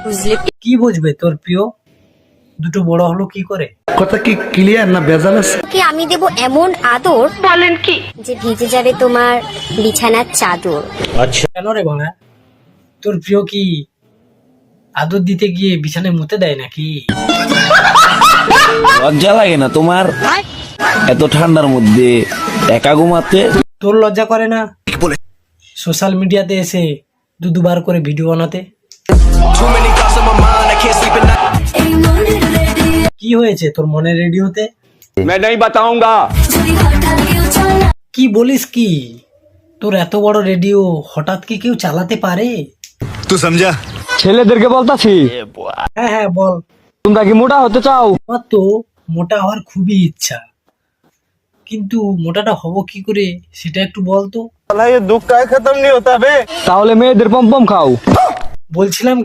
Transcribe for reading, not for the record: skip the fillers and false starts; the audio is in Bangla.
বুঝলে? কি বুঝবে তোর প্রিয়? দুটো বড় হলো কি করে? কথা কি ক্লিয়ার না ভেজাল আছে? ওকে আমি দেব এমন আদর, বলেন কি, যে ভিজে যাবে তোমার বিছানার চাদর। কেন রে বাড়া? তোর প্রিয় কি আদর দিতে গিয়ে বিছানায় মুতে দেয় নাকি? লজ্জা লাগে না তোমার এত ঠান্ডার মধ্যে একা ঘুমাতে? তোর লজ্জা করে না সোশ্যাল মিডিয়াতে এসে দুবার করে ভিডিও বানাতে? কি হয়েছে তোর মনে রেডিওতে? मैं नहीं बताऊंगा। কি বলিস কি? তোর এত বড় রেডিও হঠাৎ কি কেউ চালাতে পারে? तू समझा? ছেলেদেরকে বলতাছি, হ্যাঁ হ্যাঁ বল। তোমরা কি মোটা হতে চাও? আমার তো মোটা হওয়ার খুবই ইচ্ছা, কিন্তু মোটাটা হব কি করে সেটা একটু বল তো। তাহলে মেয়েদের পম্পম খাও। বলছিলাম